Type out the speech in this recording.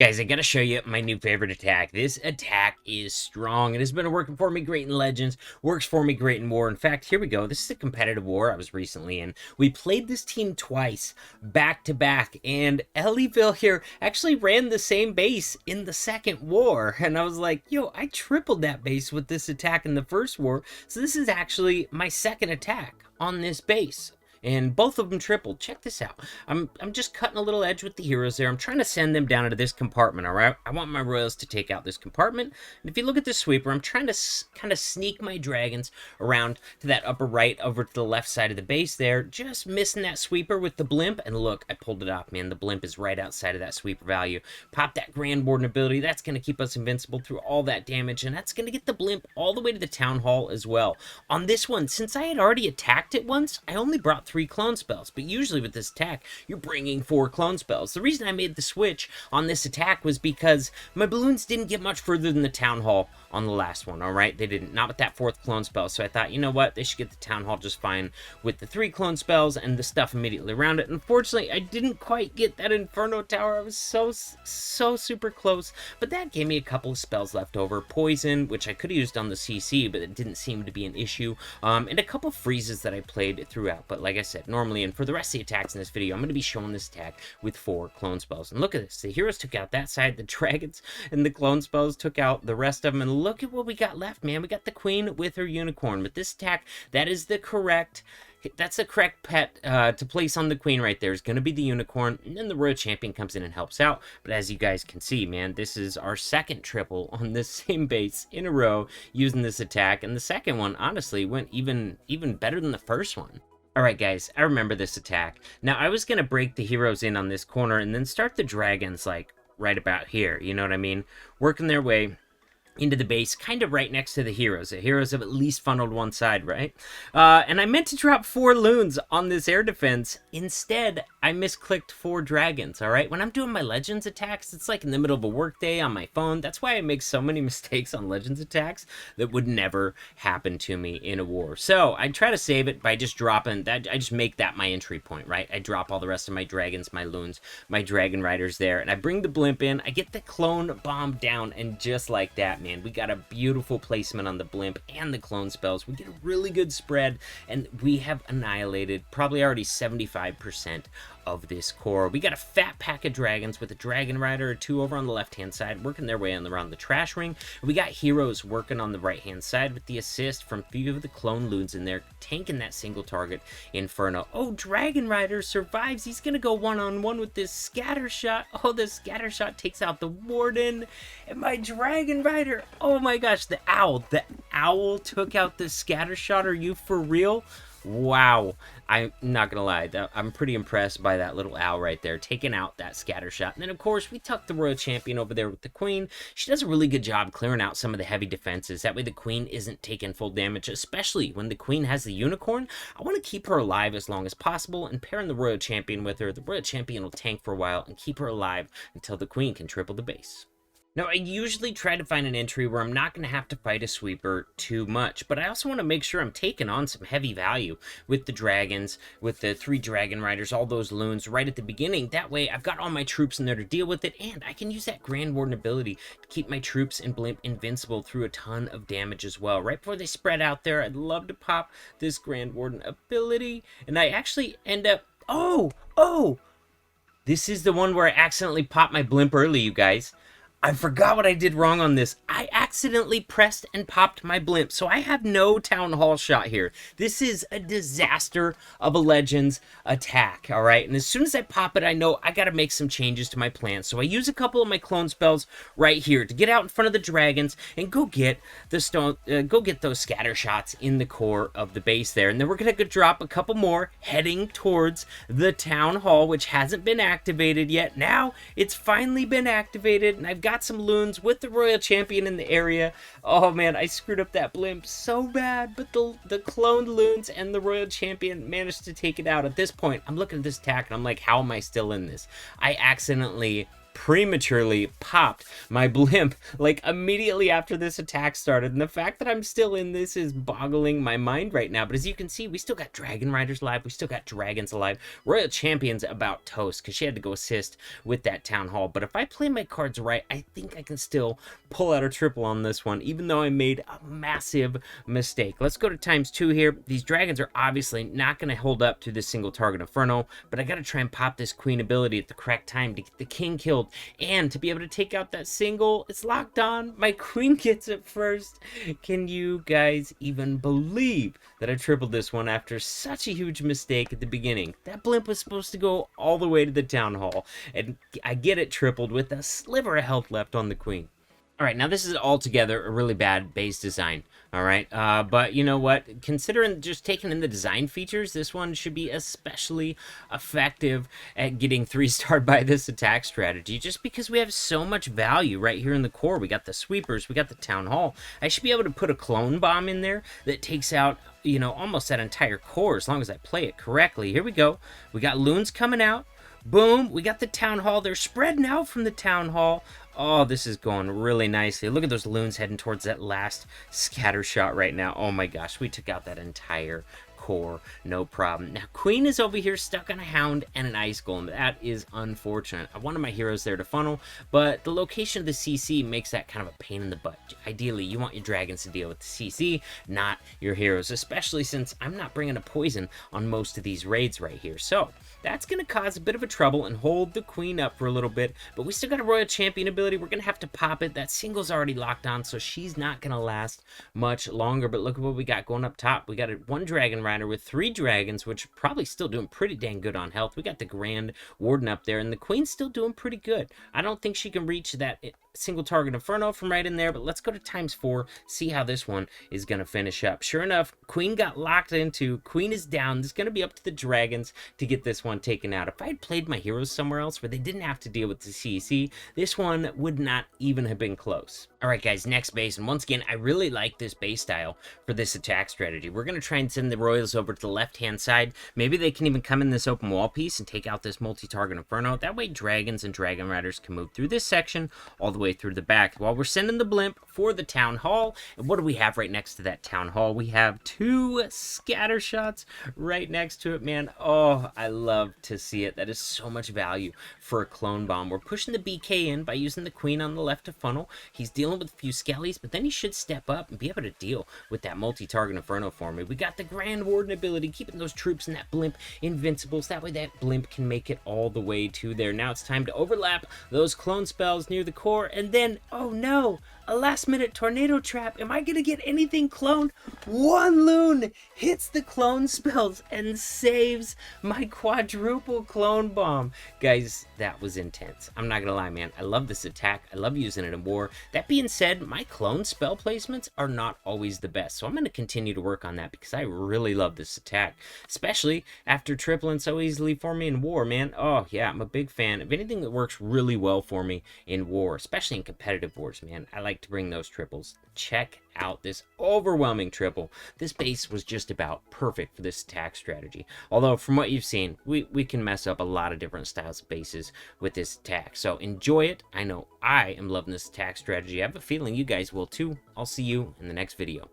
Guys, I gotta show you my new favorite attack. This attack is strong. It has been working for me great in Legends, works for me great in War. In fact, here we go. This is a competitive war I was recently in. We played this team twice, back to back, and Elleville here actually ran the same base in the second war. And I was like, yo, I tripled that base with this attack in the first war. So this is actually my second attack on this base, and both of them tripled. Check this out. I'm just cutting a little edge with the heroes there. I'm trying to send them down into this compartment, all right? I want my royals to take out this compartment. And if you look at this sweeper, I'm trying to kind of sneak my dragons around to that upper right over to the left side of the base there. Just missing that sweeper with the blimp. And look, I pulled it off, man. The blimp is right outside of that sweeper value. Pop that Grand Warden ability. That's going to keep us invincible through all that damage. And that's going to get the blimp all the way to the town hall as well. On this one, since I had already attacked it once, I only brought 3 clone spells, but usually with this attack, you're bringing 4 clone spells. The reason I made the switch on this attack was because my balloons didn't get much further than the town hall on the last one, all right? They didn't, not with that 4th clone spell, so I thought, you know what, they should get the town hall just fine with the 3 clone spells and the stuff immediately around it. Unfortunately, I didn't quite get that Inferno Tower. I was so super close, but that gave me a couple of spells left over. Poison, which I could have used on the CC, but it didn't seem to be an issue, and a couple freezes that I played throughout. But like I said, normally, and for the rest of the attacks in this video, I'm going to be showing this attack with 4 clone spells. And look at this. The heroes took out that side, the dragons and the clone spells took out the rest of them. And look at what we got left, man. We got the queen with her unicorn. With this attack, that's the correct pet to place on the queen right there is going to be the unicorn, and then the royal champion comes in and helps out. But as you guys can see, man, this is our second triple on this same base in a row using this attack, and the second one honestly went even better than the first one. Alright guys, I remember this attack. Now I was going to break the heroes in on this corner and then start the dragons like right about here, you know what I mean? Working their way into the base, kind of right next to the heroes. The heroes have at least funneled one side, right? And I meant to drop 4 loons on this air defense. Instead, I misclicked 4 dragons, all right? When I'm doing my Legends attacks, it's like in the middle of a workday on my phone. That's why I make so many mistakes on Legends attacks that would never happen to me in a war. So I try to save it by just dropping that. I just make that my entry point, right? I drop all the rest of my dragons, my loons, my dragon riders there, and I bring the blimp in. I get the clone bomb down, and just like that, man, we got a beautiful placement on the blimp and the clone spells. We get a really good spread, and we have annihilated probably already 75% of this core. We got a fat pack of dragons with a dragon rider or 2 over on the left hand side working their way around the trash ring. We got heroes working on the right hand side with the assist from a few of the clone loons in there, tanking that single target Inferno. Oh, dragon rider survives. He's gonna go one-on-one with this scatter shot. Oh, the scatter shot takes out the warden, and my dragon rider, oh my gosh, the owl took out the scatter shot. Are you for real? Wow, I'm not gonna lie, I'm pretty impressed by that little owl right there, taking out that scatter shot. And then, of course, we tuck the royal champion over there with the queen. She does a really good job clearing out some of the heavy defenses. That way the queen isn't taking full damage, especially when the queen has the unicorn. I want to keep her alive as long as possible, and pairing the royal champion with her, the royal champion will tank for a while and keep her alive until the queen can triple the base. Now, I usually try to find an entry where I'm not going to have to fight a sweeper too much, but I also want to make sure I'm taking on some heavy value with the dragons, with the 3 dragon riders, all those loons right at the beginning. That way, I've got all my troops in there to deal with it, and I can use that Grand Warden ability to keep my troops and blimp invincible through a ton of damage as well. Right before they spread out there, I'd love to pop this Grand Warden ability, and I actually end up... Oh! This is the one where I accidentally popped my blimp early, you guys. I forgot what I did wrong on this. I accidentally pressed and popped my blimp, so I have no town hall shot here. This is a disaster of a Legends attack, all right? And as soon as I pop it, I know I got to make some changes to my plan. So I use a couple of my clone spells right here to get out in front of the dragons and go get those scatter shots in the core of the base there. And then we're gonna go drop a couple more, heading towards the town hall, which hasn't been activated yet. Now it's finally been activated, and I've got some loons with the royal champion in the area. Oh man, I screwed up that blimp so bad, but the cloned loons and the royal champion managed to take it out. At this point, I'm looking at this attack and I'm like, how am I still in this? I accidentally prematurely popped my blimp like immediately after this attack started, and the fact that I'm still in this is boggling my mind right now. But as you can see, we still got Dragon Riders alive, we still got dragons alive. Royal Champion's about toast because she had to go assist with that Town Hall. But if I play my cards right, I think I can still pull out a triple on this one, even though I made a massive mistake. Let's go to ×2 here. These dragons are obviously not going to hold up to this single target Inferno, but I got to try and pop this queen ability at the correct time to get the king killed and to be able to take out that single. It's locked on. My queen gets it first. Can you guys even believe that I tripled this one after such a huge mistake at the beginning? That blimp was supposed to go all the way to the Town Hall, and I get it tripled with a sliver of health left on the queen. All right, now this is altogether a really bad base design, all right? But you know what? Considering just taking in the design features, this one should be especially effective at getting 3-starred by this attack strategy, just because we have so much value right here in the core. We got the sweepers, we got the Town Hall. I should be able to put a clone bomb in there that takes out, you know, almost that entire core as long as I play it correctly. Here we go. We got loons coming out. Boom, we got the Town Hall. They're spreading out from the Town Hall. Oh, this is going really nicely. Look at those loons heading towards that last scatter shot right now. Oh my gosh, we took out that entire core, no problem. Now, Queen is over here stuck on a Hound and an Ice Golem. That is unfortunate. I wanted my heroes there to funnel, but the location of the CC makes that kind of a pain in the butt. Ideally, you want your dragons to deal with the CC, not your heroes, especially since I'm not bringing a poison on most of these raids right here. So that's going to cause a bit of a trouble and hold the queen up for a little bit, but we still got a Royal Champion ability. We're going to have to pop it. That single's already locked on, so she's not going to last much longer. But look at what we got going up top. We got one Dragon Rider with 3 dragons, which are probably still doing pretty dang good on health. We got the Grand Warden up there, and the queen's still doing pretty good. I don't think she can reach that single target Inferno from right in there, but let's go to ×4, see how this one is going to finish up. Sure enough, Queen got locked into. Queen is down. It's going to be up to the dragons to get this one taken out. If I had played my heroes somewhere else where they didn't have to deal with the CC, this one would not even have been close. All right, guys, next base, and once again, I really like this base style for this attack strategy. We're going to try and send the Royals over to the left-hand side. Maybe they can even come in this open wall piece and take out this multi-target Inferno. That way, dragons and Dragon Riders can move through this section all the way through the back while we're sending the blimp for the Town Hall. And what do we have right next to that Town Hall? We have 2 scatter shots right next to it, man. Oh, I love to see it. That is so much value for a clone bomb. We're pushing the BK in by using the queen on the left to funnel. He's dealing with a few skellies, but then he should step up and be able to deal with that multi-target Inferno for me. We got the Grand Warden ability, keeping those troops in that blimp invincible, so that way that blimp can make it all the way to there. Now it's time to overlap those clone spells near the core, and then, oh no, a last-minute tornado trap. Am I gonna get anything cloned? One loon hits the clone spells and saves my quadruple clone bomb. Guys, that was intense. I'm not gonna lie, man. I love this attack. I love using it in war. That being said, my clone spell placements are not always the best, so I'm gonna continue to work on that because I really love this attack, especially after tripling so easily for me in war, man. Oh yeah, I'm a big fan of anything that works really well for me in war, especially in competitive wars, man. I like to bring those triples. Check out this overwhelming triple. This base was just about perfect for this attack strategy. Although from what you've seen, we can mess up a lot of different styles of bases with this attack. So enjoy it. I know I am loving this attack strategy. I have a feeling you guys will too. I'll see you in the next video.